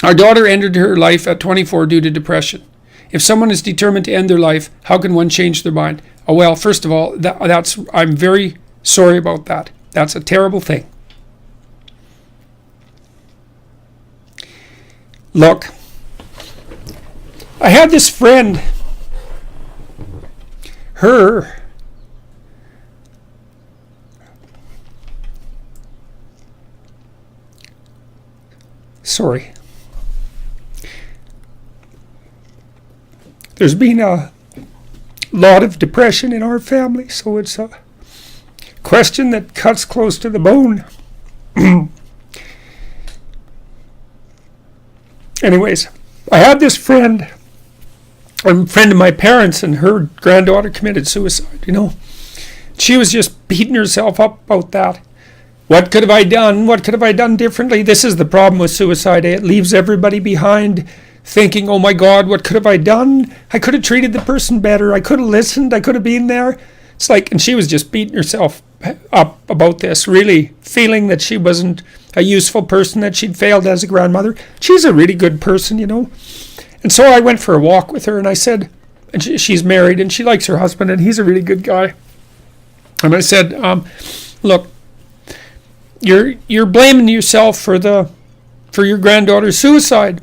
Our daughter ended her life at 24 due to depression. If someone is determined to end their life, how can one change their mind? Oh, well, first of all, I'm very sorry about that. That's a terrible thing. Look, I had this friend, sorry. There's been a lot of depression in our family, so it's a question that cuts close to the bone. Anyways, I had this friend, a friend of my parents, and her granddaughter committed suicide, She was just beating herself up about that. What could have I done? What could have I done differently? This is the problem with suicide. It leaves everybody behind thinking, oh my God, what could have I done? I could have treated the person better. I could have listened. I could have been there. It's like, and she was just beating herself up about this, really feeling that she wasn't a useful person, that she'd failed as a grandmother. She's a really good person, And so I went for a walk with her, and I said, and she's married, and she likes her husband, and he's a really good guy. And I said, look, you're blaming yourself for your granddaughter's suicide.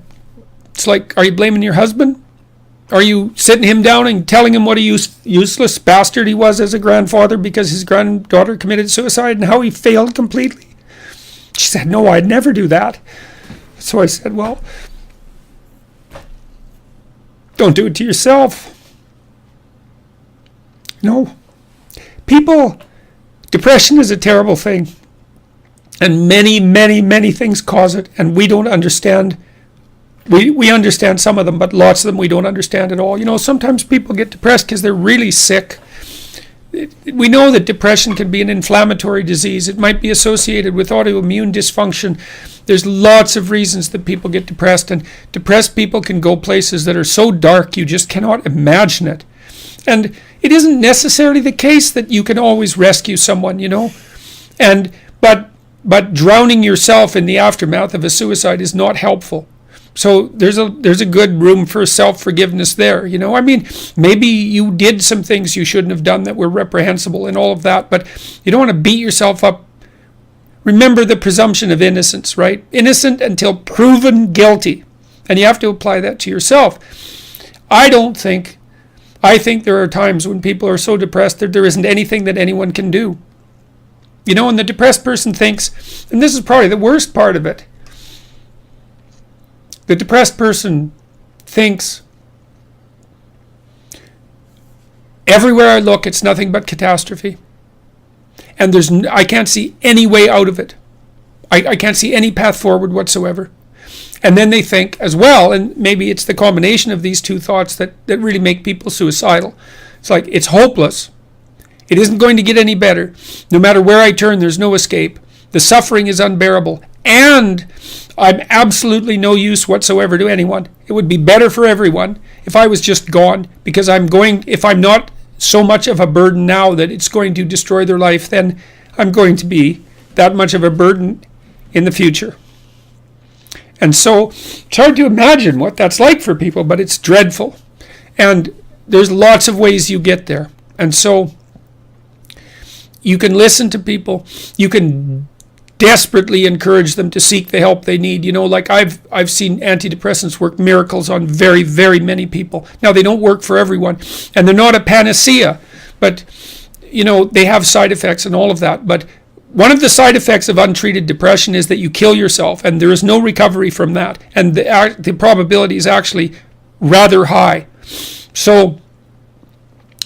It's like, are you blaming your husband? Are you sitting him down and telling him what a useless bastard he was as a grandfather because his granddaughter committed suicide and how he failed completely? She said, no, I'd never do that. So I said, well, don't do it to yourself. No. Depression is a terrible thing. And many, many, many things cause it, and we don't understand. We understand some of them, but lots of them we don't understand at all. Sometimes people get depressed because they're really sick. We know that depression can be an inflammatory disease. It might be associated with autoimmune dysfunction. There's lots of reasons that people get depressed, and depressed people can go places that are so dark you just cannot imagine it. And it isn't necessarily the case that you can always rescue someone, but drowning yourself in the aftermath of a suicide is not helpful. So there's a good room for self-forgiveness there, maybe you did some things you shouldn't have done that were reprehensible and all of that, but you don't want to beat yourself up. Remember the presumption of innocence, right? Innocent until proven guilty. And you have to apply that to yourself. I think there are times when people are so depressed that there isn't anything that anyone can do. And the depressed person thinks, and this is probably the worst part of it, the depressed person thinks, everywhere I look, it's nothing but catastrophe. And I can't see any way out of it. I can't see any path forward whatsoever. And then they think as well, and maybe it's the combination of these two thoughts that really make people suicidal. It's like, it's hopeless. It isn't going to get any better. No matter where I turn, there's no escape. The suffering is unbearable. And I'm absolutely no use whatsoever to anyone. It would be better for everyone if I was just gone, because if I'm not so much of a burden now that it's going to destroy their life, then I'm going to be that much of a burden in the future. And so it's hard to imagine what that's like for people, but it's dreadful. And there's lots of ways you get there. And so you can listen to people. You can desperately encourage them to seek the help they need. Like I've seen antidepressants work miracles on very, very many people. Now, they don't work for everyone, and they're not a panacea, but they have side effects and all of that. But one of the side effects of untreated depression is that you kill yourself, and there is no recovery from that, and the probability is actually rather high. So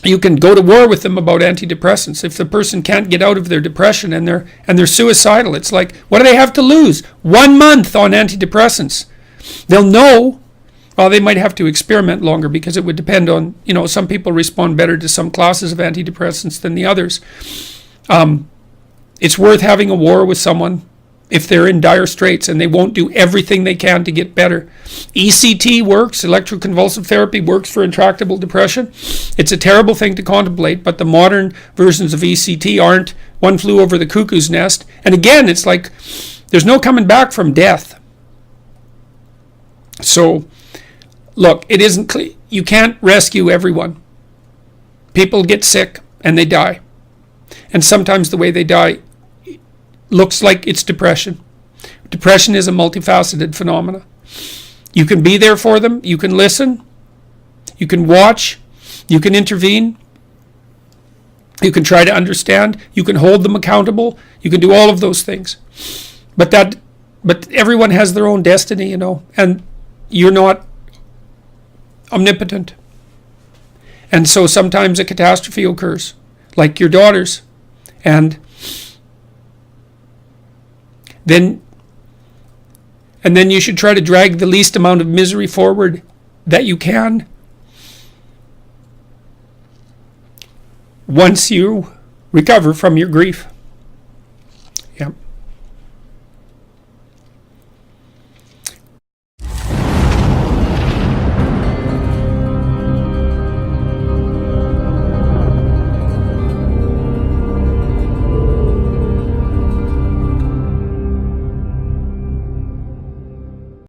you can go to war with them about antidepressants. If the person can't get out of their depression and they're suicidal, it's like, what do they have to lose? 1 month on antidepressants. They'll know. Well, they might have to experiment longer, because it would depend on, some people respond better to some classes of antidepressants than the others. It's worth having a war with someone if they're in dire straits and they won't do everything they can to get better. ECT works, electroconvulsive therapy works for intractable depression. It's a terrible thing to contemplate, but the modern versions of ECT aren't. One flew over the cuckoo's nest. And again, it's like, there's no coming back from death. So, look, it isn't clear. You can't rescue everyone. People get sick and they die. And sometimes the way they die looks like it's depression. Depression is a multifaceted phenomena. You can be there for them. You can listen. You can watch. You can intervene. You can try to understand. You can hold them accountable. You can do all of those things. But everyone has their own destiny, and you're not omnipotent. And so sometimes a catastrophe occurs, like your daughter's. And then you should try to drag the least amount of misery forward that you can. Once you recover from your grief.